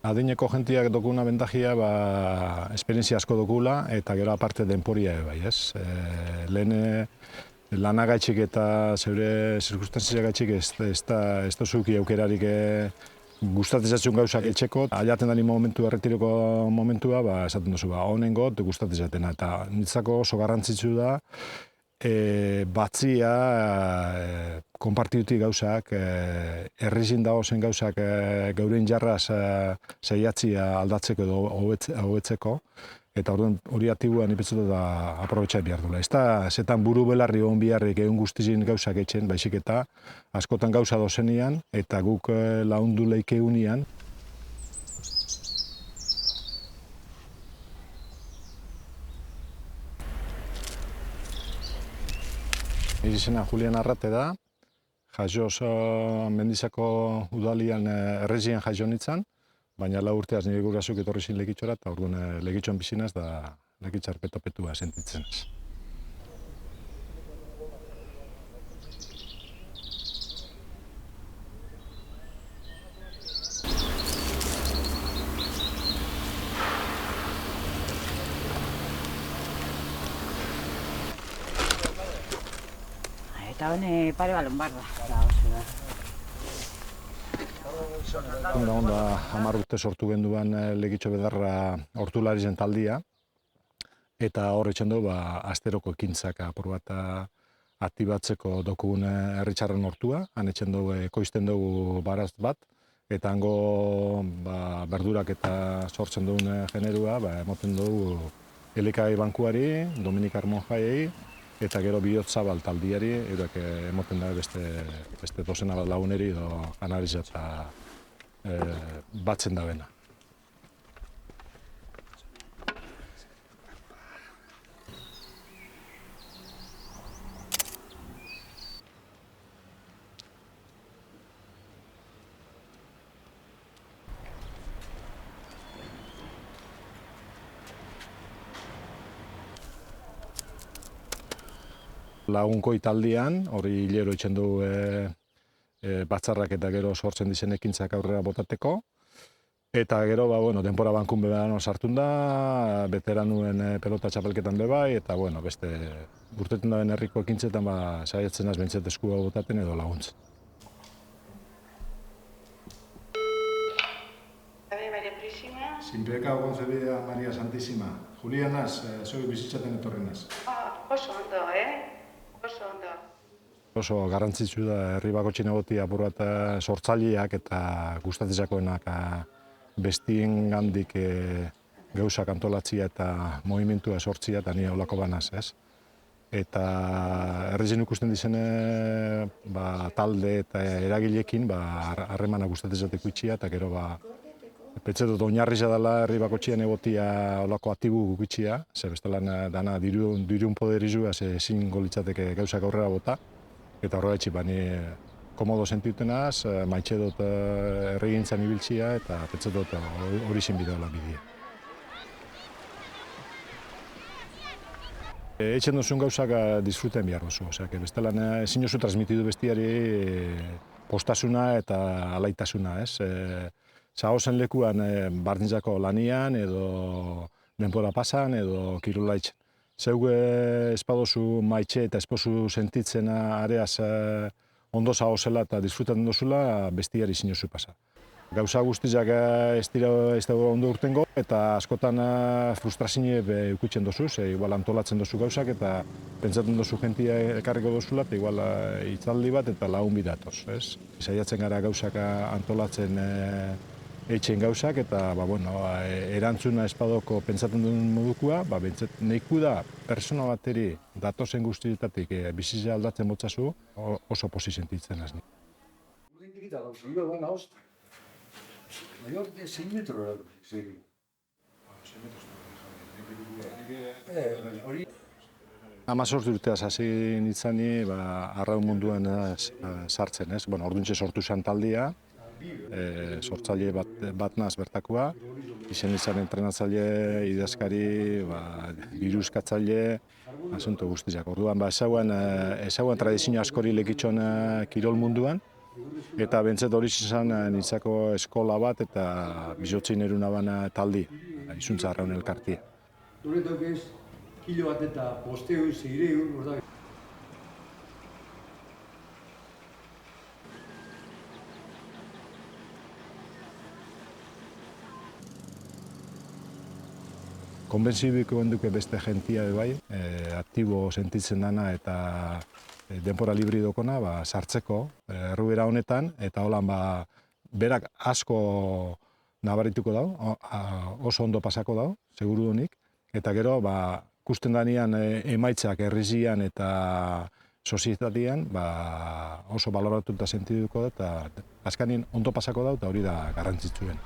Adineko jentiak dokuna bentajia, esperientzia asko dokula, eta gero aparte denporia bai, ez? Lehen lanagaitxik eta zeure zirkustantzia ez da zuki aukerarik gustatzezatzen gauzak etxeko. Aiaten dani momentua, erretiroko momentua, esaten duzu, honengo, gustatzezatena. Eta nitzako oso garrantzitsu da, batzia konpartitutik gauzak, errizin dago zen gauzak geurein jarraz saiatzia aldatzeko edo hobetzeko, eta orduan hori aktiboan ipetzetu da aprobetxai behar dula. Ez da, zetan buru belarri hon biharrik egun guztizin gauzak etxen, baizik eta askotan gauza dozenian, eta guk laundu leike unian. Nire izena Julian Arrate da, jaioz Mendizako udalian errezian jaio nintzen, baina 4 urteaz nire gurasuk etorri zin Legitxora, eta orduan Legitxoan bizinaz da Legitxar petopetua sentitzen. Eta hone pare balon bar da. Onda 10 urte sortu genduan Legitxo bedarra hortulari zen taldia, eta hor etxen du asteroko ekintzak apur bat aktibatzeko dokugun herritxarren hortua, han etxen dugu ekoizten dugu baraz bat, eta hango berdurak eta sortzen duen generua, emoten dugu elikagai bankuari, Dominikar monjaiei, eta gero Bihotzabal taldiari, eurek emoten da beste dozena bat laguneri edo analiza eta batzen da bena. Lagunkoi taldean, hori hilero itxen du batzarrak eta gero sortzen dizen ekintzak aurrera botateko. Eta gero, denpora bankun beban sartun da, veteranuen pelota txapelketan bebai, eta beste urteten da ben herriko ekintzetan saiatzen az bentzet eskua botaten edo laguntzen. Maria Purísima. Sin pecado concebida María Santísima. Julian naz, zoi bizitzaten etorren naz. Oso ondo, Oso ondo. Oso garrantzitsu da herri bakotxin egoti apur bat sortzaileak eta gustatzezakoenak bestien gandik gauzak antolatzia eta movimentua sortzia eta ni holako banaz, ez? Eta herrizen ikusten dizene talde eta eragilekin harremana gustatzezateko itxia eta gero pentsa dut oinarriza dela herri bakotxian egotia olako aktibu gukitxia, ze bestelan dana dirun poderizua ezin golitzateke gauzak aurrera bota, eta horregaitxik bani komodo sentiutenaz, maitxe dut erregintzan ibiltzia eta pentsa dut hori zin bideola bidea. Etxen duzun gauzak disfruten behar duzu, bestelan ezin oso transmitidu bestiari postasuna eta alaitasuna, ez? Zagozen lekuan bardintzako lanian edo denpora pasan edo kirolaitzen. Zeu espadozu maitxe eta espozu sentitzen areaz ondo zagozela eta disfrutaten duzula bestiari zinozu pasa. Gauza guztizak ez da ondo urtengo eta askotan frustrazio eukitzen duzu, igual antolatzen duzu gauzak eta pentsatzen duzu jentia ekarriko duzula eta igual hitzaldi bat eta lagun bidatoz. Saiatzen gara gauzak antolatzen etxen gauzak eta erantzuna espadoko pentsatzen duen modukua, neiku da persona bateri datozen guztietatik bizitza aldatzen botzazu oso posi sentitzen az. Mayor de 6 metros, sí. 18 urteaz hasi nintzani arraun munduan sartzen, ez? Orduntxe sortu zen taldia, sortzaile bat naz bertakoa, izen izan entrenatzaile, idazkari, biruzkatzaile, asunto guztiak. Orduan, ezaguan tradizio askori Legitxon kirol munduan, Eta bentzet hori izan nintzako eskola bat eta bizotzein eruna bana taldi, izuntza arraun elkartia. Horretak ez, kilo bat eta posteun, zeireun, orda. Konbentzibiko duke beste jentia bai, aktibo sentitzen dana eta denpora libri dokona, sartzeko errubera honetan, eta holan berak asko nabarituko dau, oso ondo pasako dau, seguru honik, eta gero ikusten danean emaitzak herrizian eta sozietatean oso baloratuta sentituko da, eta azkanien ondo pasako dau, eta hori da garrantzitsuen.